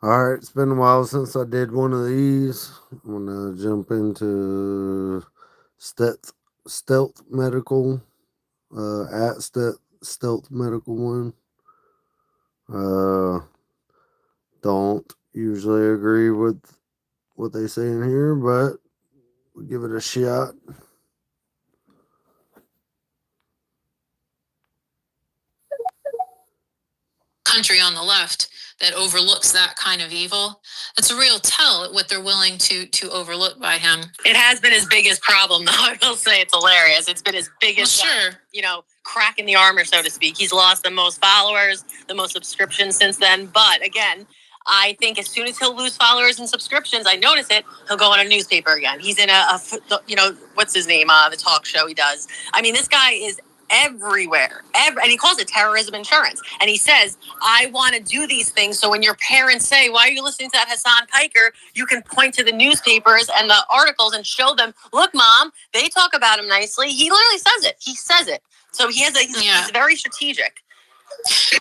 All right, it's been a while since I did one of these. I'm gonna jump into stealth, stealth medical, at stealth medical one. Uh, don't usually agree with what they say in here, but we'll give it a shot. Country on the left that overlooks that kind of evil. That's a real tell at what they're willing to overlook by him. It has been his biggest problem, though. I will say it's hilarious. It's been his biggest, crack in the armor, so to speak. He's lost the most followers, the most subscriptions since then. But again, I think as soon as he'll lose followers and subscriptions, I notice it, he'll go on a newspaper again. He's in what's his name? The talk show he does. I mean, this guy is everywhere. And he calls it terrorism insurance. And he says, I want to do these things. So when your parents say, why are you listening to that Hassan Piker? You can point to the newspapers and the articles and show them, look, mom, they talk about him nicely. He literally says it. He says it. So he's very strategic.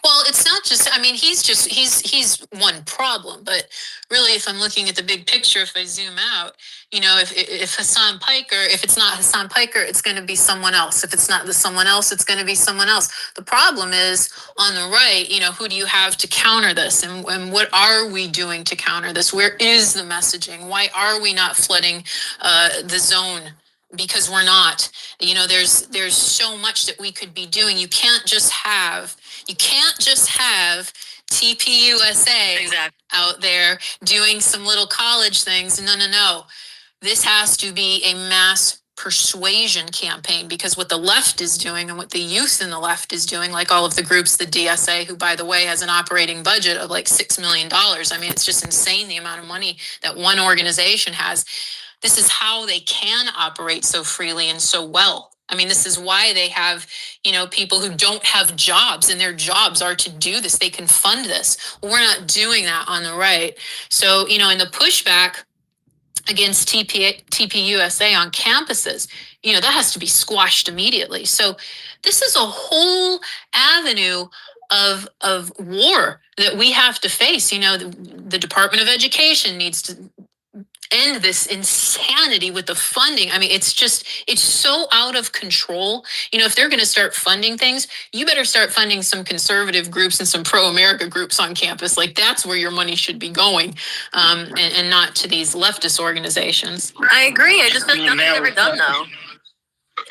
Well, it's not just, I mean, he's one problem, but really, if I'm looking at the big picture, if I zoom out, if Hassan Piker, if it's not Hassan Piker, it's going to be someone else. If it's not the someone else, it's going to be someone else. The problem is on the right, who do you have to counter this? And what are we doing to counter this? Where is the messaging? Why are we not flooding the zone? Because we're not. There's so much that we could be doing. You can't just have TPUSA out there doing some little college things. No. This has to be a mass persuasion campaign, because what the left is doing and what the youth in the left is doing, like all of the groups, the DSA, who, by the way, has an operating budget of like $6 million. I mean, it's just insane the amount of money that one organization has. This is how they can operate so freely and so well. I mean, this is why they have, people who don't have jobs, and their jobs are to do this. They can fund this. Well, we're not doing that on the right. So, in the pushback against TPUSA on campuses, that has to be squashed immediately. So this is a whole avenue of war that we have to face. The Department of Education needs to end this insanity with the funding. I mean, it's so out of control. If they're going to start funding things, you better start funding some conservative groups and some pro-America groups on campus. Like, that's where your money should be going, and not to these leftist organizations. I agree. I just feel like nothing's ever done, though.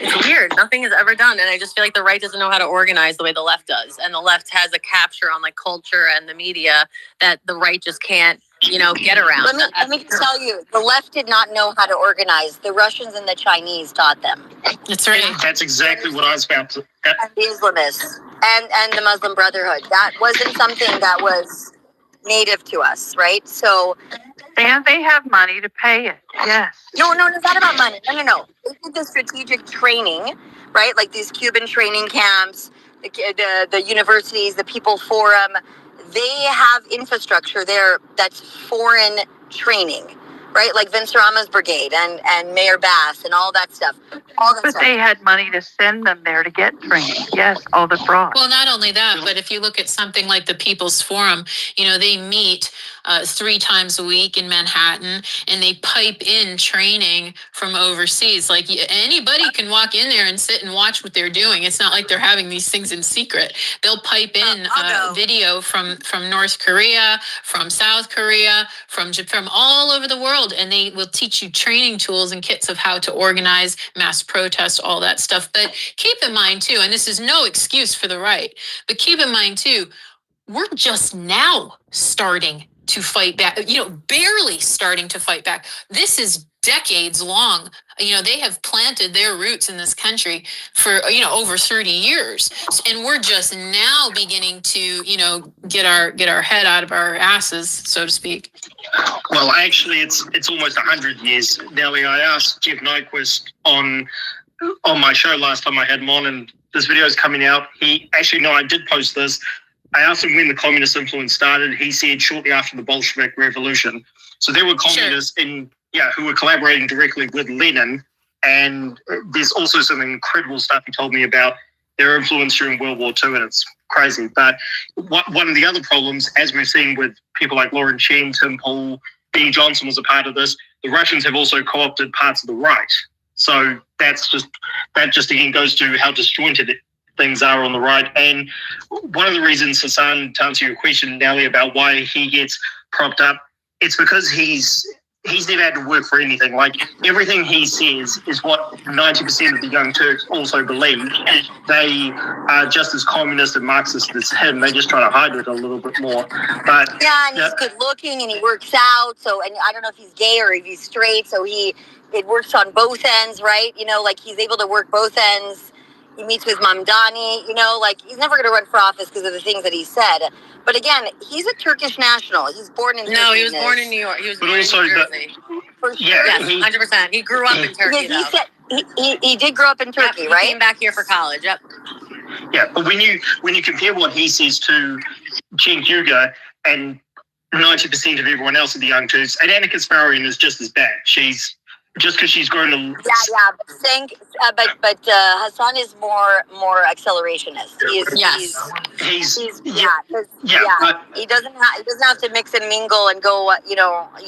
It's weird. Nothing is ever done. And I just feel like the right doesn't know how to organize the way the left does. And the left has a capture on like culture and the media that the right just can't, get around. Let me tell you, the left did not know how to organize. The Russians and the Chinese taught them. That's right. That's exactly what I was about to. And the Islamists and the Muslim Brotherhood. That wasn't something that was native to us, right? So. And they have money to pay it. Yes. No, it's not about money. No. They did the strategic training, right? Like these Cuban training camps, the universities, the People Forum. They have infrastructure there that's foreign training, right? Like Vince Rama's brigade and Mayor Bass and all that stuff. But they had money to send them there to get training. Yes, all the fraud. Well, not only that, but if you look at something like the People's Forum, they meet 3 times a week in Manhattan, and they pipe in training from overseas. Like, anybody can walk in there and sit and watch what they're doing. It's not like they're having these things in secret. They'll pipe in video from North Korea, from South Korea, from all over the world, and they will teach you training tools and kits of how to organize mass protest, all that stuff. But keep in mind too, and this is no excuse for the right, but keep in mind too, we're just now starting to fight back, barely starting to fight back. This is decades long. They have planted their roots in this country for, over 30 years. And we're just now beginning to, get our head out of our asses, so to speak. Well, actually, it's almost 100 years. Nellie, I asked Jeff Nyquist on my show last time I had him on, and this video is coming out. I did post this. I asked him when the communist influence started. He said shortly after the Bolshevik Revolution. So there were communists who were collaborating directly with Lenin. And there's also some incredible stuff he told me about their influence during World War II, and it's crazy. But one of the other problems, as we've seen with people like Lauren Chen, Tim Pool, Benny Johnson was a part of this, the Russians have also co-opted parts of the right. So that just again goes to how disjointed things are on the right. And one of the reasons, Hassan, to answer your question, Nelly, about why he gets propped up, it's because he's never had to work for anything. Like, everything he says is what 90% of the Young Turks also believe. They are just as communist and Marxist as him. They just try to hide it a little bit more. But yeah, and he's good looking and he works out. So, and I don't know if he's gay or if he's straight. So it works on both ends, right? You know, like he's able to work both ends. He meets with Mamdani, you know, like he's never going to run for office because of the things that he said. But again, he's a Turkish national. He's born in No, he was born in New York. He was born in New Jersey. For sure. Yeah, Yes, 100%. He grew up in Turkey, Because he did grow up in Turkey, He right? came back here for college. Yep. Yeah, but when you compare what he says to Cenk Uygur and 90% of everyone else in the Young Turks, and Anna Kasparian is just as bad. She's just because she's grown a but Hassan is more accelerationist. He doesn't have to mix and mingle and go, you know, no.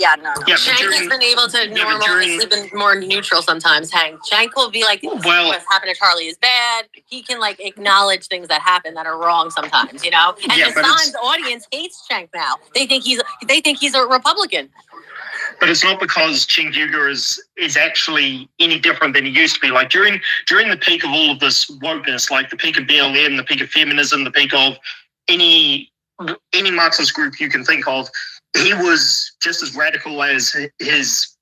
Yeah, Cenk has been able to normalize, even more neutral sometimes. Cenk will be like, what's happened to Charlie is bad. He can like acknowledge things that happen that are wrong sometimes, you know. And Hassan's audience hates Cenk now. They think he's a Republican. But it's not because Cenk Uygur is actually any different than he used to be. Like during the peak of all of this wokeness, like the peak of BLM, the peak of feminism, the peak of any Marxist group you can think of, he was just as radical as his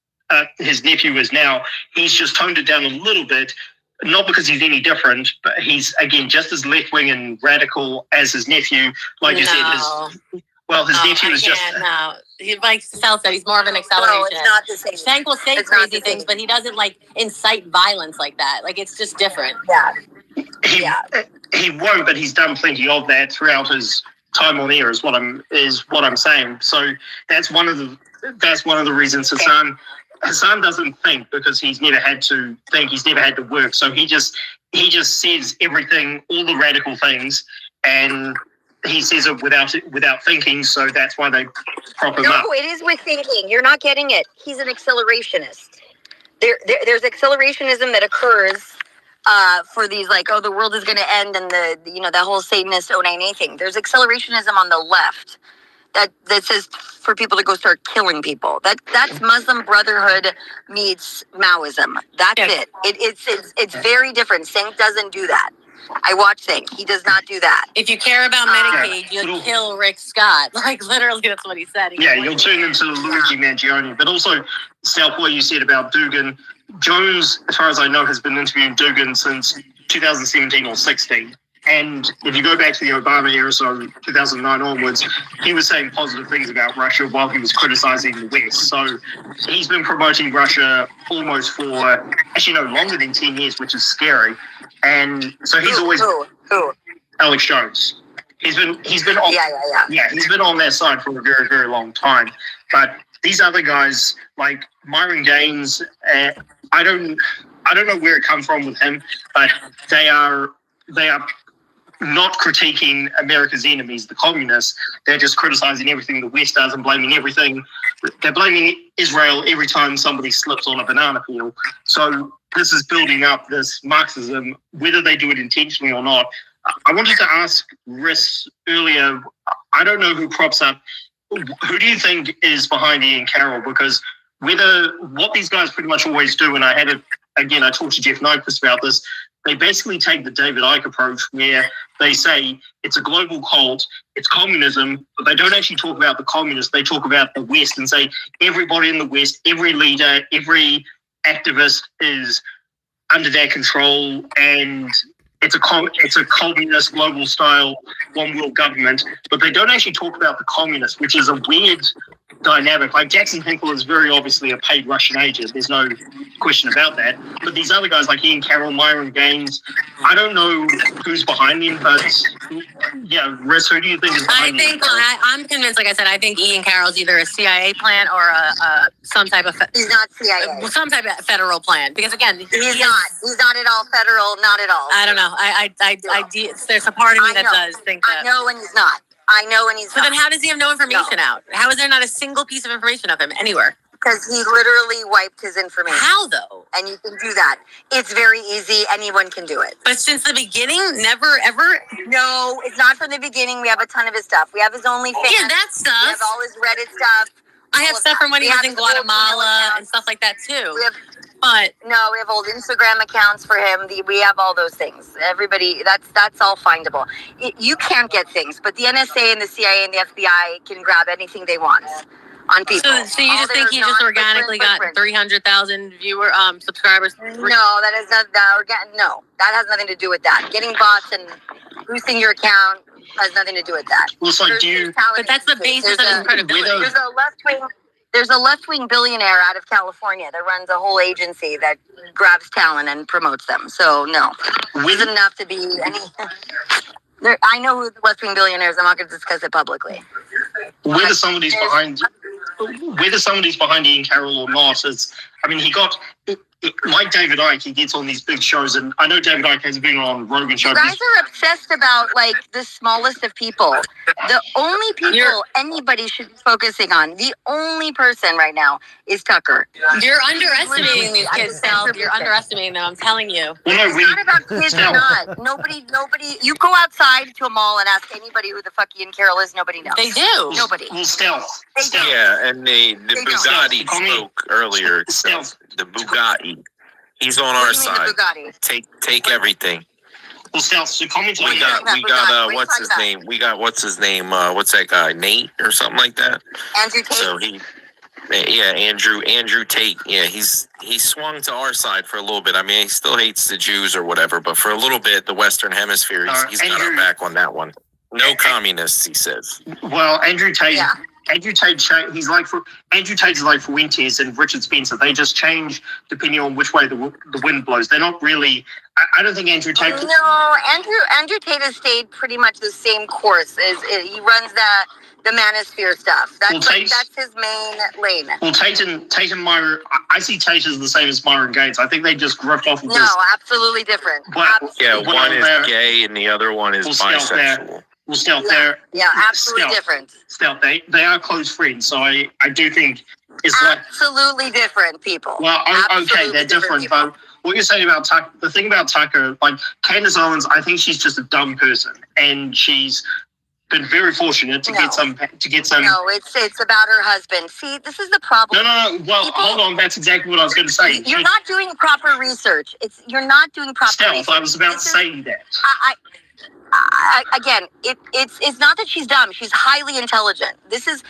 nephew is now. He's just toned it down a little bit, not because he's any different, but he's again just as left-wing and radical as his nephew. Like you said, his nephew is just. No, like Sal said, he's more of an acceleration. No, it's not the same. Cenk will say crazy things, but he doesn't like incite violence like that. Like it's just different. Yeah. He won't, but he's done plenty of that throughout his time on air. Is what I'm saying. So that's one of the reasons Hassan doesn't think, because he's never had to think. He's never had to work. So he just says everything, all the radical things, and he says it without thinking, so that's why they prop him up. No, it is with thinking. You're not getting it. He's an accelerationist. There's accelerationism that occurs for these, like, the world is going to end, and that whole Satanist 09A thing. There's accelerationism on the left that says for people to go start killing people. That's Muslim Brotherhood meets Maoism. That's it. It's very different. Cenk doesn't do that. I watch Cenk. He does not do that. If you care about Medicaid, you'll kill Rick Scott. Like, literally, that's what he said. You'll turn into Luigi Mangione. But also, Sal, what you said about Dugan, Jones, as far as I know, has been interviewing Dugan since 2017 or 16. And if you go back to the Obama era, so 2009 onwards, he was saying positive things about Russia while he was criticizing the West. So he's been promoting Russia almost for, longer than 10 years, which is scary. And so he's always who? Alex Jones. He's been on he's been on their side for a very, very long time. But these other guys like Myron Gaines, I don't know where it comes from with him, but they are not critiquing America's enemies, the communists. They're just criticizing everything the West does and blaming everything. They're blaming Israel every time somebody slips on a banana peel. So this is building up this Marxism, whether they do it intentionally or not. I wanted to ask Riss earlier, I don't know who props up. Who do you think is behind Ian Carroll? Because what these guys pretty much always do, and I talked to Jeff Nyquist about this, they basically take the David Icke approach where they say it's a global cult, it's communism, but they don't actually talk about the communists. They talk about the West and say everybody in the West, every leader, every activist is under their control, and it's a communist global style one world government. But they don't actually talk about the communists, which is a weird dynamic. Like Jackson Hinkle is very obviously a paid Russian agent. There's no question about that. But these other guys like Ian Carroll, Myron Gaines, I don't know who's behind them, but Riss, who do you think is I behind think it? I'm convinced. Like I said, I think Ian Carroll's either a CIA plan or some type of He's not CIA. some type of federal plan. Because again, He's not. He's not at all federal. Not at all. I don't know. There's a part of me that does think that. I know when he's not. I know when he's So not. then how does he have no information out? How is there not a single piece of information of him anywhere? Because he literally wiped his information. How though? And you can do that. It's very easy. Anyone can do it. But since the beginning, never ever. No, it's not from the beginning. We have a ton of his stuff. We have his OnlyFans. Yeah, that stuff. We have all his Reddit stuff. I have stuff from when he was in Guatemala and stuff like that too. We have, but no, we have old Instagram accounts for him. We have all those things. Everybody, that's all findable. You can't get things, but the NSA and the CIA and the FBI can grab anything they want on people. So you just think he just organically got 300,000 subscribers? No, that is not that. No, that has nothing to do with that. Getting bots and boosting your account has nothing to do with that. Well, it's like, But that's the basis of his credibility. There's a left-wing billionaire out of California that runs a whole agency that grabs talent and promotes them. So no, it isn't enough to be any. I know who the left-wing billionaires. I'm not going to discuss it publicly. Whether somebody's behind Ian Carroll or not, he got, like David Icke, he gets on these big shows, and I know David Icke has been on Rogan show. You guys are obsessed about like the smallest of people. The only people anybody should be focusing on, the only person right now is Tucker. You're underestimating these kids, Sal. You're underestimating them. I'm telling you. It's not about kids or not. Nobody. You go outside to a mall and ask anybody who the fuck Ian Carroll is. Nobody knows. They do. Nobody. Well, stealth. Yeah, and the Bugatti spoke earlier. The Bugatti. He's on our side. Take everything. Well, stealth. So comment on we got what's his name? What's his name? What's that guy? Nate or something like that. Andrew Tate. So Andrew Tate. Yeah, he swung to our side for a little bit. I mean, he still hates the Jews or whatever, but for a little bit, the Western Hemisphere, he's got our back on that one. No communists, he says. Well, Andrew Tate. Yeah. Andrew Tate, Andrew Tate is like Fuentes and Richard Spencer. They just change depending on which way the wind blows. They're not really. I don't think Andrew Tate. No, Andrew Tate has stayed pretty much the same course. He runs the manosphere stuff. That's his main lane. Well, Tate and Myron. I see Tate as the same as Myron Gates. I think they just grift off of this. No, absolutely different. One is gay and the other one is bisexual. Well, stealth, they're absolutely different. Stealth, they are close friends, so I do think it's absolutely different people. Well, okay, they're different, but what you're saying about Tucker, the thing about Tucker, like Candace Owens, I think she's just a dumb person, and she's been very fortunate to get some. No, it's about her husband. See, this is the problem. No. Well, hold on. That's exactly what I was going to say. You're not doing proper research. You're not doing proper stealth. research. I was about to say that. Again, it's not that she's dumb. She's highly intelligent. This is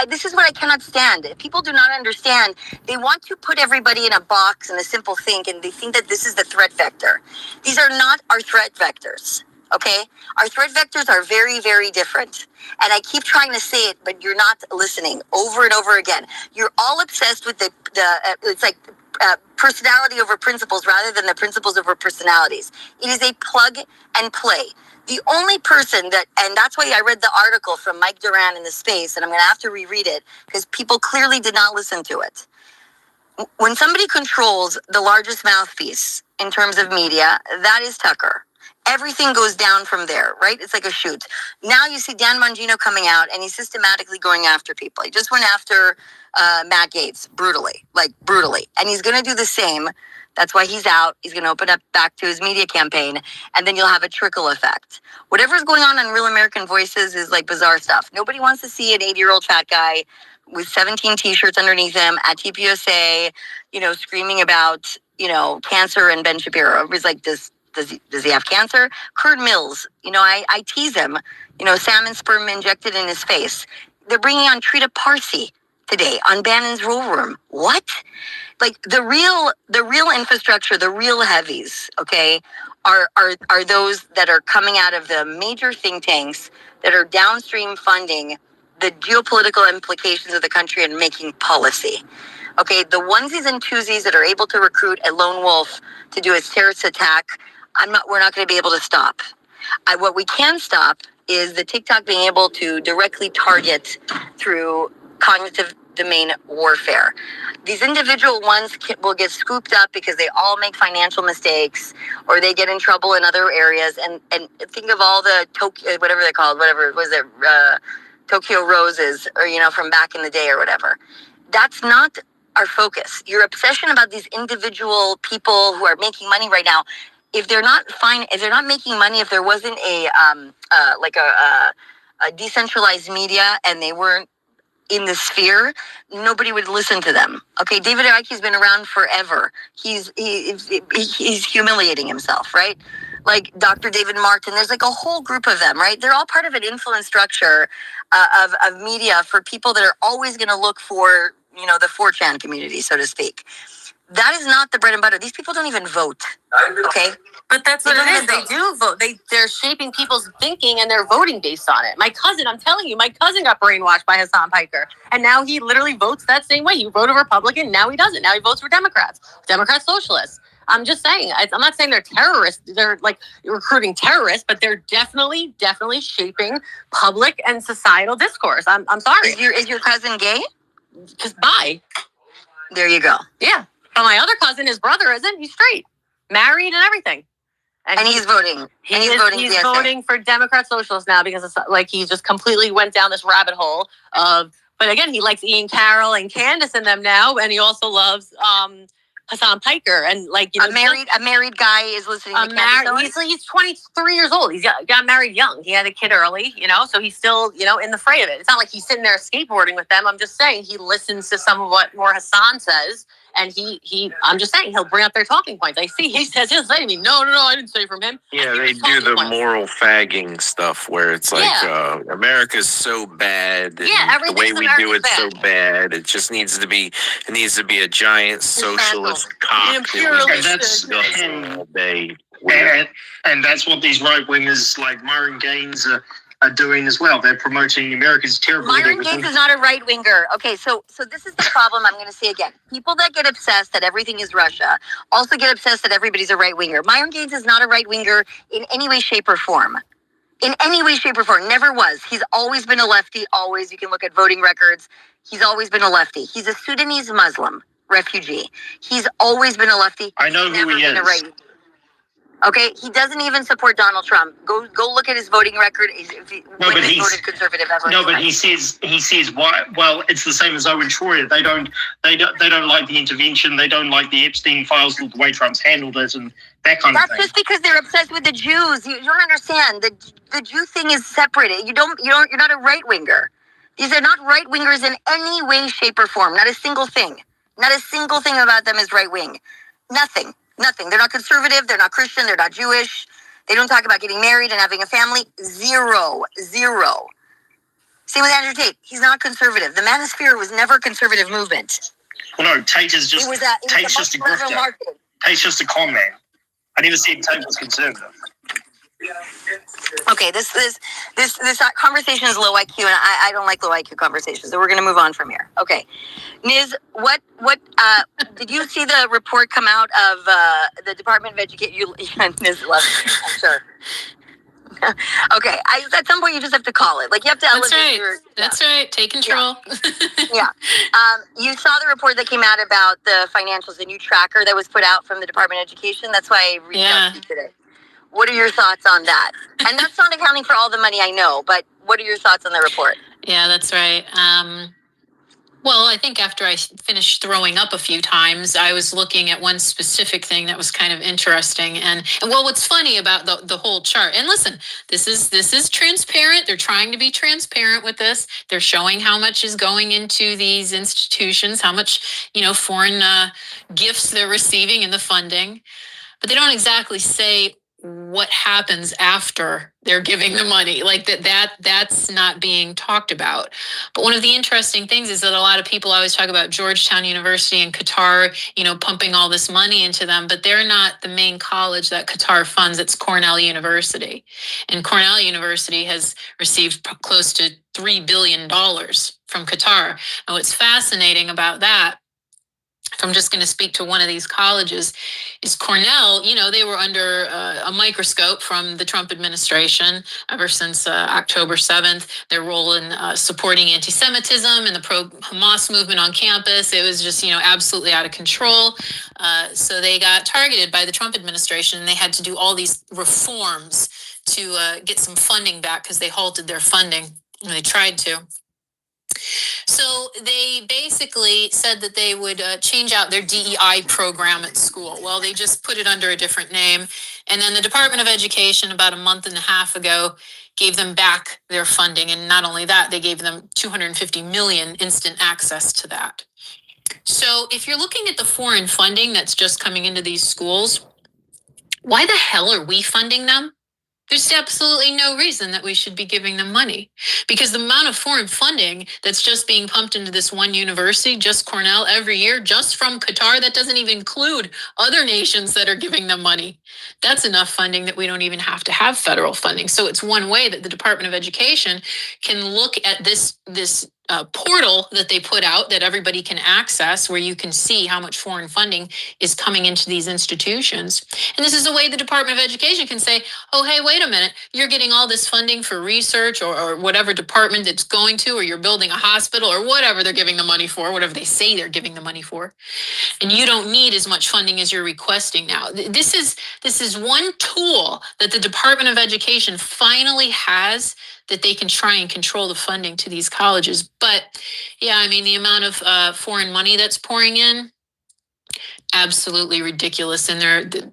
this is what I cannot stand. People do not understand. They want to put everybody in a box and a simple thing, and they think that this is the threat vector. These are not our threat vectors. Okay, our threat vectors are very, very different. And I keep trying to say it, but you're not listening. Over and over again, you're all obsessed with it's like. Personality over principles rather than the principles over personalities. It is a plug and play. The only person and that's why I read the article from Mike Duran in The Space, and I'm going to have to reread it because people clearly did not listen to it. When somebody controls the largest mouthpiece in terms of media, that is Tucker. Everything goes down from there, right? It's like a shoot. Now you see Dan Bongino coming out, and he's systematically going after people. He just went after Matt Gaetz brutally. And he's going to do the same. That's why he's out. He's going to open up back to his media campaign, and then you'll have a trickle effect. Whatever's going on Real American Voices is like bizarre stuff. Nobody wants to see an 80-year-old fat guy with 17 T-shirts underneath him at TPUSA, screaming about, cancer and Ben Shapiro. Everybody's like, does he have cancer? Kurt Mills, I tease him, salmon sperm injected in his face. They're bringing on Trita Parsi today on Bannon's Rule Room. What? Like the real infrastructure, the real heavies, okay, are those that are coming out of the major think tanks that are downstream funding the geopolitical implications of the country and making policy. Okay, the onesies and twosies that are able to recruit a lone wolf to do a terrorist attack, we're not going to be able to stop. What we can stop is the TikTok being able to directly target through cognitive domain warfare. These individual ones will get scooped up because they all make financial mistakes or they get in trouble in other areas. And think of all the Tokyo, whatever they're called, whatever was it, Tokyo Roses, or from back in the day or whatever. That's not our focus. Your obsession about these individual people who are making money right now, if they're not making money, if there wasn't a decentralized media and they weren't in the sphere, nobody would listen to them. Okay, David Icke's been around forever. He's humiliating himself, right? Like Dr. David Martin, there's like a whole group of them, right? They're all part of an influence structure of media for people that are always going to look for, the 4chan community, so to speak. That is not the bread and butter. These people don't even vote. Okay. But that's what it is. They do vote. They're shaping people's thinking and they're voting based on it. My cousin, I'm telling you, my cousin got brainwashed by Hassan Piker. And now he literally votes that same way. He voted Republican. Now he doesn't. Now he votes for Democrats. Democrat socialists. I'm just saying. I'm not saying they're terrorists. They're like recruiting terrorists, but they're definitely shaping public and societal discourse. I'm sorry. Is your cousin gay? Just bi. There you go. Yeah. But my other cousin, his brother isn't. He's straight, married, and everything. And he's voting. He's voting for Democrat socialists now because it's like he just completely went down this rabbit hole of. But again, he likes Ian Carroll and Candace and them now, and he also loves Hassan Piker and a married guy is listening to Candace. He's 23 years old. He's got married young. He had a kid early, so he's still in the fray of it. It's not like he's sitting there skateboarding with them. I'm just saying he listens to some of what more Hassan says. And I'm just saying, he'll bring up their talking points. I see he says, he'll say to me, no, I didn't say from him. Yeah, they do the moral fagging stuff where it's like, America's so bad. And the way we do it's so bad. It just needs to be a giant socialist cock. And that's what these right wingers like Myron Gaines are doing as well. They're promoting America's terrible. Myron Gaines is not a right winger. Okay, so this is the problem. I'm going to say again. People that get obsessed that everything is Russia also get obsessed that everybody's a right winger. Myron Gaines is not a right winger in any way, shape, or form. In any way, shape, or form. Never was. He's always been a lefty. Always. You can look at voting records. He's always been a lefty. He's a Sudanese Muslim refugee. He's always been a lefty. I know who he is. Okay, he doesn't even support Donald Trump. Go look at his voting record. He's voted conservative ever. No, but he says why? Well, it's the same as Owen Schroyer. They don't like the intervention. They don't like the Epstein files, the way Trump's handled it, and that kind of thing. That's just because they're obsessed with the Jews. You don't understand. The Jew thing is separate. You're not a right winger. These are not right wingers in any way, shape, or form. Not a single thing. Not a single thing about them is right wing. Nothing. They're not conservative. They're not Christian. They're not Jewish. They don't talk about getting married and having a family. Zero. Same with Andrew Tate. He's not conservative. The Manosphere was never a conservative movement. Well, no, Tate is just Tate's just a grifter. Tate's just a con man. I never said Tate was conservative. Okay, this conversation is low IQ, and I don't like low IQ conversations, so we're going to move on from here. Okay, Niz, what did you see the report come out of the Department of Education? Niz loves it, I'm sure. Okay, at some point you just have to call it. Like you have to elevate your. That's right. Take control. Yeah. You saw the report that came out about the financials, the new tracker that was put out from the Department of Education. That's why I reached out to you today. What are your thoughts on that? And that's not accounting for all the money I know, but what are your thoughts on the report? Yeah, that's right. Well, I think after I finished throwing up a few times, I was looking at one specific thing that was kind of interesting. And well, what's funny about the whole chart, and listen, this is transparent. They're trying to be transparent with this. They're showing how much is going into these institutions, how much, foreign gifts they're receiving and the funding. But they don't exactly say what happens after they're giving the money. Like that's not being talked about. But one of the interesting things is that a lot of people always talk about Georgetown University and Qatar, pumping all this money into them, but they're not the main college that Qatar funds. It's Cornell University. And Cornell University has received close to $3 billion from Qatar. And what's fascinating about that if I'm just going to speak to one of these colleges, is Cornell. You know, they were under a microscope from the Trump administration ever since October 7th. Their role in supporting anti-Semitism and the pro-Hamas movement on campus, it was just, you know, absolutely out of control. So they got targeted by the Trump administration, and they had to do all these reforms to get some funding back because they halted their funding. And they tried to. So they basically said that they would change out their DEI program at school. Well, they just put it under a different name. And then the Department of Education, about a month and a half ago, gave them back their funding. And not only that, they gave them $250 million instant access to that. So if you're looking at the foreign funding that's just coming into these schools, why the hell are we funding them? There's absolutely no reason that we should be giving them money, because the amount of foreign funding that's just being pumped into this one university, just Cornell, every year, just from Qatar, that doesn't even include other nations that are giving them money. That's enough funding that we don't even have to have federal funding. So it's one way that the Department of Education can look at this portal that they put out that everybody can access, where you can see how much foreign funding is coming into these institutions. And this is a way the Department of Education can say, oh, hey, wait a minute, you're getting all this funding for research or whatever department it's going to, or you're building a hospital or whatever they're giving the money for, whatever they say they're giving the money for. And you don't need as much funding as you're requesting now. This is one tool that the Department of Education finally has that they can try and control the funding to these colleges. But yeah, I mean, the amount of foreign money that's pouring in, absolutely ridiculous. And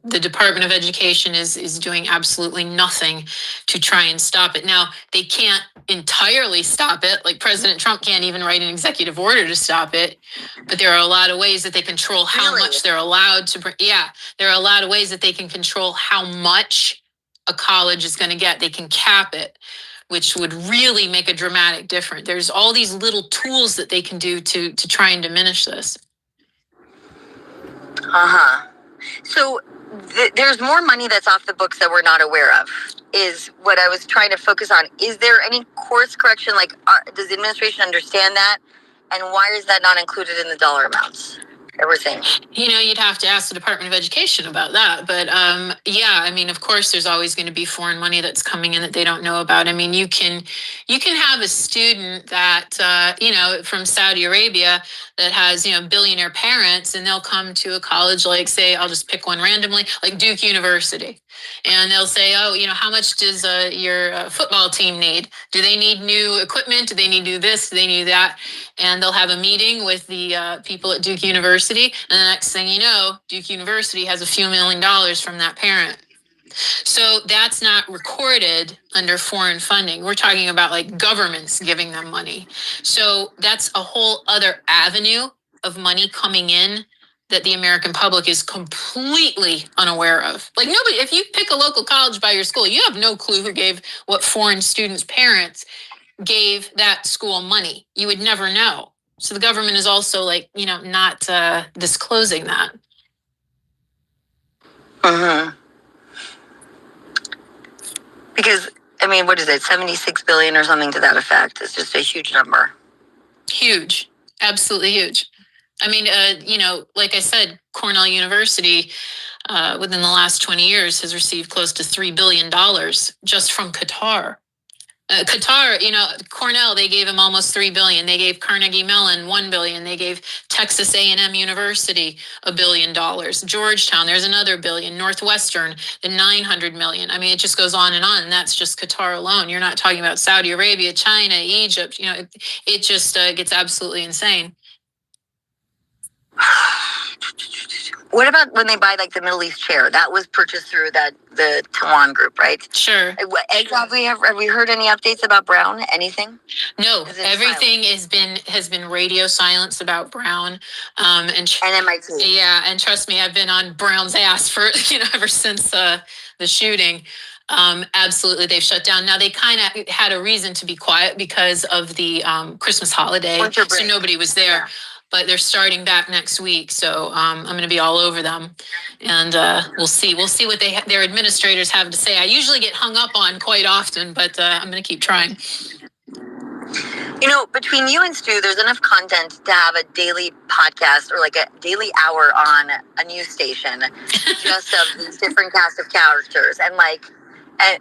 the Department of Education is doing absolutely nothing to try and stop it. Now, they can't entirely stop it. Like President Trump can't even write an executive order to stop it. But there are a lot of ways that they control how much they're allowed to bring. Yeah, there are a lot of ways that they can control how much a college is going to get. They can cap it, which would really make a dramatic difference. There's all these little tools that they can do to try and diminish this. So there's more money that's off the books that we're not aware of, is what I was trying to focus on. Is there any course correction? Like, does the administration understand that? And why is that not included in the dollar amounts? Everything. You know, you'd have to ask the Department of Education about that. But yeah, I mean, of course, there's always going to be foreign money that's coming in that they don't know about. I mean, you can have a student that, you know, from Saudi Arabia that has, you know, billionaire parents, and they'll come to a college like, say, I'll just pick one randomly, like Duke University. And they'll say, oh, you know, how much does your football team need? Do they need new equipment? Do they need to do this? Do they need that? And they'll have a meeting with the people at Duke University. And the next thing you know, Duke University has a few $1 million from that parent. So that's not recorded under foreign funding. We're talking about like governments giving them money. So that's a whole other avenue of money coming in that the American public is completely unaware of. Like nobody, if you pick a local college by your school, you have no clue who gave what foreign students' parents gave that school money. You would never know. So the government is also like, you know, not disclosing that. Because, I mean, what is it, 76 billion or something to that effect? It's just a huge number. Huge, absolutely huge. I mean, you know, like I said, Cornell University within the last 20 years has received close to $3 billion just from Qatar. Qatar, you know, Cornell, they gave him almost $3 billion. They gave Carnegie Mellon $1 billion. They gave Texas A&M University $1 billion. Georgetown, there's another $1 billion. Northwestern, the $900 million. I mean, it just goes on, and that's just Qatar alone. You're not talking about Saudi Arabia, China, Egypt. You know, it just gets absolutely insane. What about when they buy like the Middle East chair? That was purchased through the Tawan group, right? Sure. Have we heard any updates about Brown? Anything? No, everything has been radio silence about Brown. And MIT. Yeah, and trust me, I've been on Brown's ass for ever since the shooting. Absolutely, they've shut down. Now they kind of had a reason to be quiet because of the Christmas holiday, so nobody was there. Yeah. But they're starting back next week, so I'm going to be all over them, and we'll see what their administrators have to say. I usually get hung up on quite often, but I'm going to keep trying. You know, between you and Stu, there's enough content to have a daily podcast or like a daily hour on a news station just of these different cast of characters and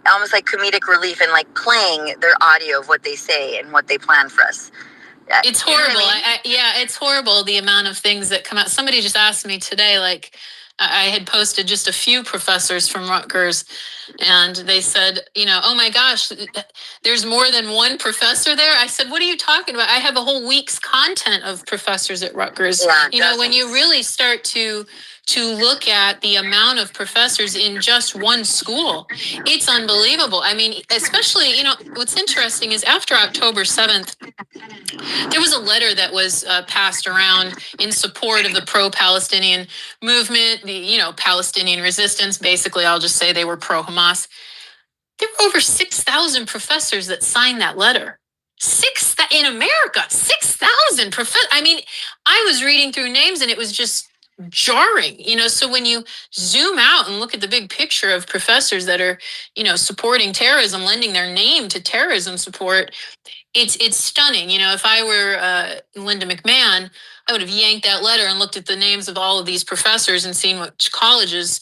almost like comedic relief and like playing their audio of what they say and what they plan for us. It's horrible. It's horrible, the amount of things that come out. Somebody just asked me today, like, I had posted just a few professors from Rutgers, and they said, oh my gosh, there's more than one professor there. I said, what are you talking about? I have a whole week's content of professors at Rutgers. Yeah, when you really start to look at the amount of professors in just one school, it's unbelievable. I mean, especially, what's interesting is after October 7th, there was a letter that was passed around in support of the pro-Palestinian movement, the Palestinian resistance. Basically, I'll just say they were pro-Hamas. There were over 6,000 professors that signed that letter. In America, 6,000 professors. I mean, I was reading through names and it was just jarring. So when you zoom out and look at the big picture of professors that are, supporting terrorism, lending their name to terrorism support, it's stunning. If I were Linda McMahon, I would have yanked that letter and looked at the names of all of these professors and seen which colleges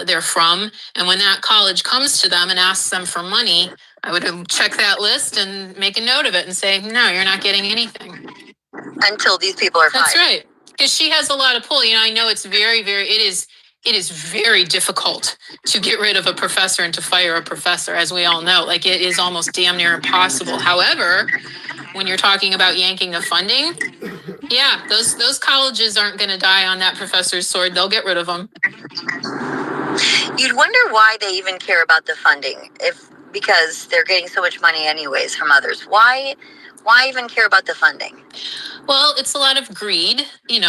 they're from. And when that college comes to them and asks them for money, I would have checked that list and make a note of it and say, no, you're not getting anything. Until these people are fired. That's right. Because she has a lot of pull. I know it's it is very difficult to get rid of a professor and to fire a professor, as we all know. Like, it is almost damn near impossible. However, when you're talking about yanking the funding, yeah, those colleges aren't going to die on that professor's sword. They'll get rid of them. You'd wonder why they even care about the funding, because they're getting so much money anyways from others. Why even care about the funding? Well, it's a lot of greed,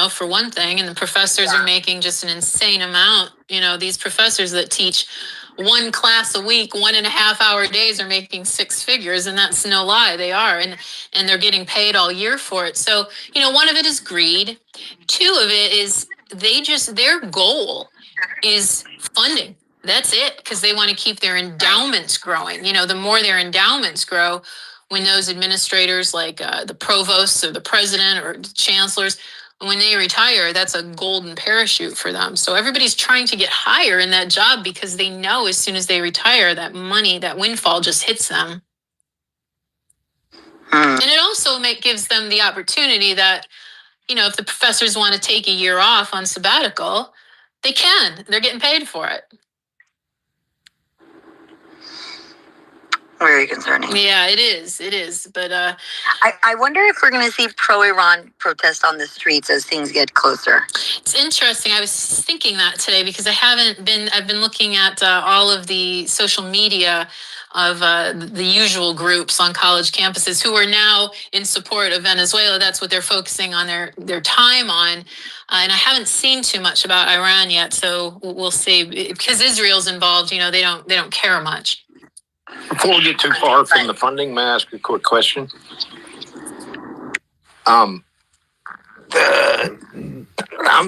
for one thing, and the professors are making just an insane amount. These professors that teach one class a week, 1.5 hour days, are making six figures, and that's no lie, they are, and they're getting paid all year for it. So, one of it is greed. Two of it is their goal is funding. That's it, because they want to keep their endowments growing. The more their endowments grow, when those administrators like the provosts or the president or the chancellors, when they retire, that's a golden parachute for them. So everybody's trying to get higher in that job because they know as soon as they retire, that money, that windfall just hits them. And it also gives them the opportunity that, if the professors want to take a year off on sabbatical, they can. They're getting paid for it. Very concerning. Yeah, it is. But I wonder if we're going to see pro-Iran protests on the streets as things get closer. It's interesting. I was thinking that today because I've been looking at all of the social media of the usual groups on college campuses who are now in support of Venezuela. That's what they're focusing on their time on. And I haven't seen too much about Iran yet, so we'll see. Because Israel's involved, they don't care much. Before we get too far from the funding, may I ask a quick question? I'm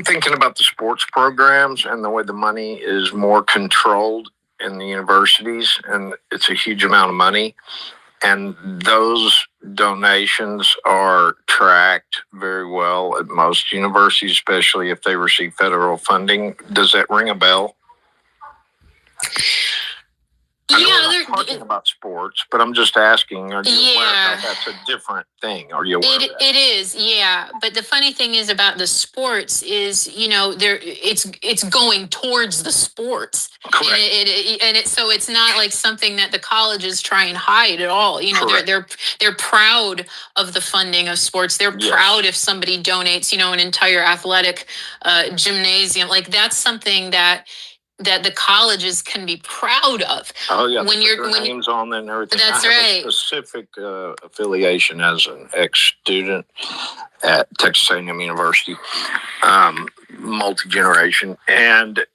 thinking about the sports programs and the way the money is more controlled in the universities, and it's a huge amount of money. And those donations are tracked very well at most universities, especially if they receive federal funding. Does that ring a bell? I'm not talking about sports, but I'm just asking, are you aware that that's a different thing? Are you aware of that? It is, yeah. But the funny thing is about the sports is, it's going towards the sports. Correct. So it's not like something that the colleges try and hide at all. They're proud of the funding of sports. They're proud if somebody donates, an entire athletic gymnasium. Like, that's something that the colleges can be proud of. Oh yeah, when your names on there and everything. That's right. A specific affiliation as an ex-student at Texas A&M University, multi-generation, and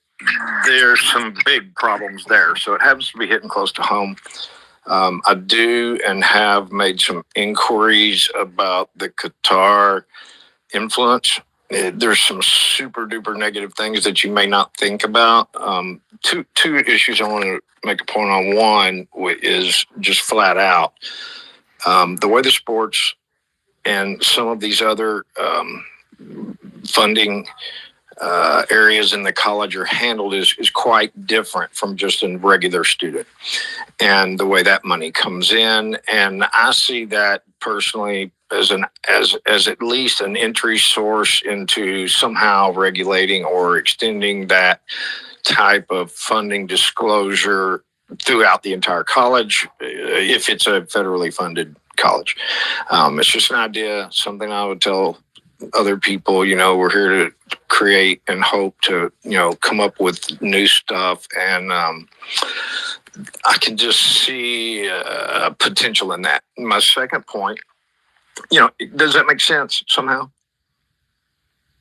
there's some big problems there. So it happens to be hitting close to home. I do and have made some inquiries about the Qatar influence. There's some super duper negative things that you may not think about. Two issues I want to make a point on. One is just flat out the way the sports and some of these other funding areas in the college are handled is quite different from just a regular student, and the way that money comes in. And I see that personally as at least an entry source into somehow regulating or extending that type of funding disclosure throughout the entire college, if it's a federally funded college. It's just an idea, something I would tell other people. We're here to create and hope to, come up with new stuff. And I can just see potential in that. My second point, does that make sense somehow?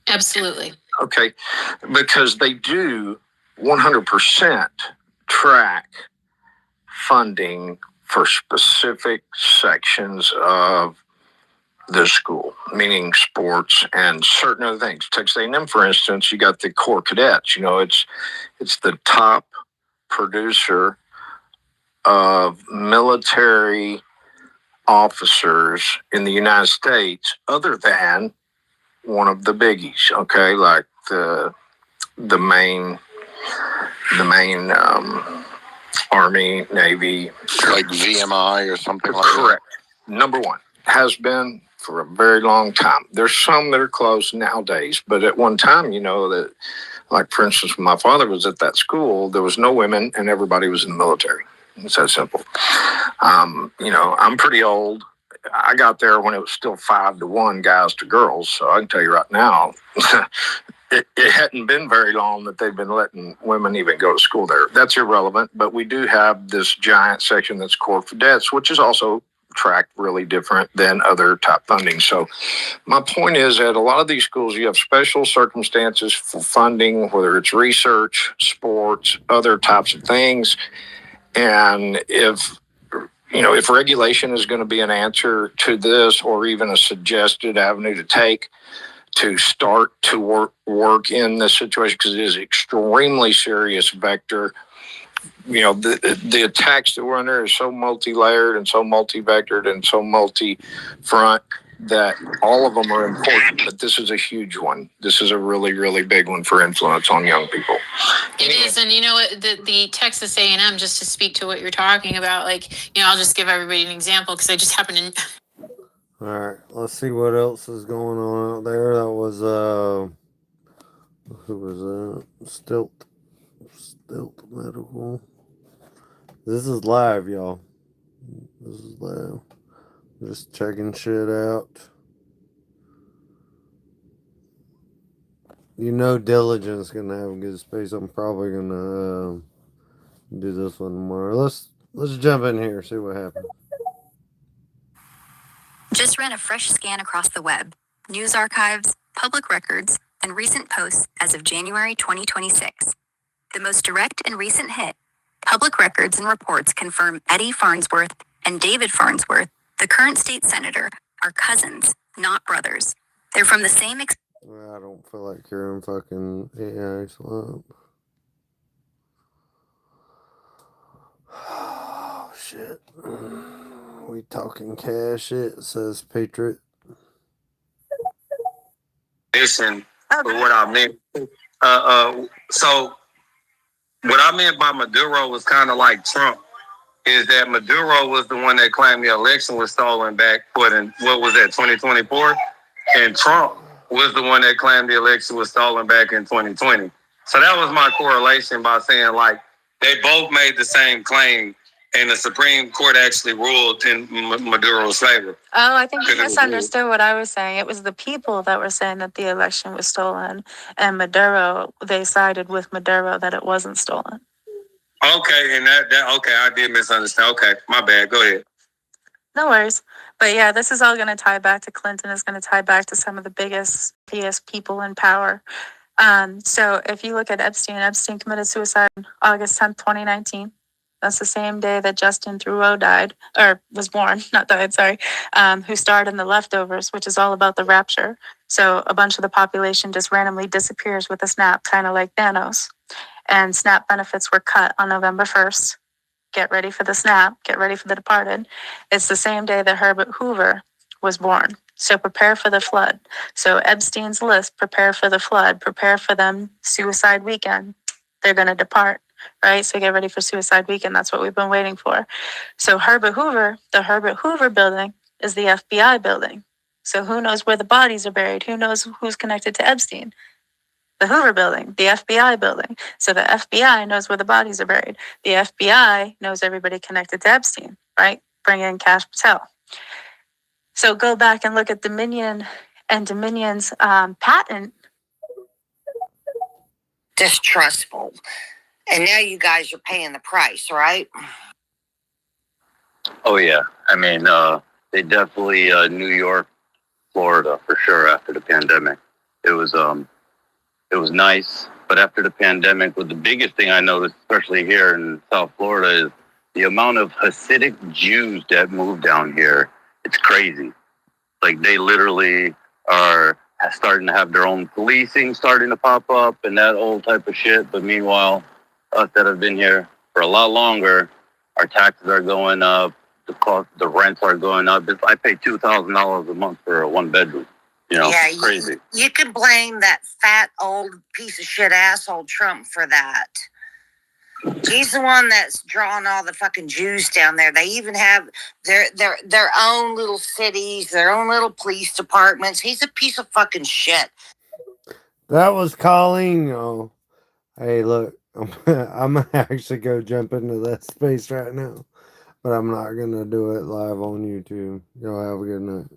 Absolutely. Okay, because they do 100% track funding for specific sections of the school, meaning sports and certain other things. Texas A&M, for instance, you got the Corps Cadets. It's the top producer of military officers in the United States, other than one of the biggies. Okay, like the main Army, Navy, like VMI or something like that. Correct. Number one has been for a very long time. There's some that are close nowadays, but at one time, that, like for instance, when my father was at that school, there was no women and everybody was in the military. It's that simple. I'm pretty old. I got there when it was still 5-1 guys to girls. So I can tell you right now, it hadn't been very long that they've been letting women even go to school there. That's irrelevant, but we do have this giant section that's Corps Cadets, which is also tracked really different than other top funding. So my point is that a lot of these schools, you have special circumstances for funding, whether it's research, sports, other types of things. And if regulation is going to be an answer to this, or even a suggested avenue to take to start to work in this situation, because it is extremely serious vector. The attacks that we're under are so multi-layered and so multi-vectored and so multi-front that all of them are important, but this is a huge one. This is a really, really big one for influence on young people. It is, and the Texas A&M, just to speak to what you're talking about, I'll just give everybody an example because I just happen to. All right, let's see what else is going on out there. That was who was that? Stealth Medical. This is live, y'all. This is live. Just checking shit out. Diligence gonna have a good space. I'm probably gonna do this one tomorrow. Let's jump in here, see what happens. Just ran a fresh scan across the web, news archives, public records, and recent posts as of January 2026. The most direct and recent hit, public records and reports confirm Eddie Farnsworth and David Farnsworth, the current state senator, are cousins, not brothers. They're from the same... I don't feel like hearing fucking AI slump. Oh, shit. We talking cash shit, says Patriot. Listen, what I meant. So what I meant by Maduro was kind of like Trump. Is that Maduro was the one that claimed the election was stolen back what was that, 2024? And Trump was the one that claimed the election was stolen back in 2020. So that was my correlation by saying, they both made the same claim, and the Supreme Court actually ruled in Maduro's favor. Oh, I think you misunderstood what I was saying. It was the people that were saying that the election was stolen, and Maduro, they sided with Maduro that it wasn't stolen. Okay, and okay, I did misunderstand. Okay, my bad. Go ahead. No worries. But yeah, this is all going to tie back to Clinton. It's going to tie back to some of the biggest people in power. So if you look at Epstein committed suicide on August 10th, 2019. That's the same day that Justin Trudeau died, or was born, not died, sorry, who starred in The Leftovers, which is all about the rapture. So a bunch of the population just randomly disappears with a snap, kind of like Thanos. And SNAP benefits were cut on November 1st. Get ready for the SNAP. Get ready for The Departed. It's the same day that Herbert Hoover was born. So prepare for the flood. So Epstein's list, prepare for the flood, prepare for them suicide weekend. They're going to depart, right? So get ready for suicide weekend. That's what we've been waiting for. So Herbert Hoover, the Herbert Hoover building is the FBI building. So who knows where the bodies are buried? Who knows who's connected to Epstein? The Hoover building, the FBI building. So the FBI knows where the bodies are buried. The FBI knows everybody connected to Epstein, right? Bring in Cash Patel. So go back and look at Dominion and Dominion's patent. Distrustful. And now you guys are paying the price, right? Oh yeah, I mean, they definitely New York, Florida for sure. After the pandemic, it was nice, but after the pandemic, the biggest thing I noticed, especially here in South Florida, is the amount of Hasidic Jews that moved down here. It's crazy. Like they literally are starting to have their own policing starting to pop up and that old type of shit. But meanwhile, us that have been here for a lot longer, our taxes are going up. The rents are going up. I pay $2,000 a month for a 1-bedroom. You know, yeah, crazy. You could blame that fat old piece of shit asshole Trump for that. He's the one that's drawing all the fucking Jews down there. They even have their own little cities, their own little police departments. He's a piece of fucking shit. That was Colleen. Oh, hey, look, I'm gonna actually go jump into that space right now, but I'm not gonna do it live on YouTube. Y'all have a good night.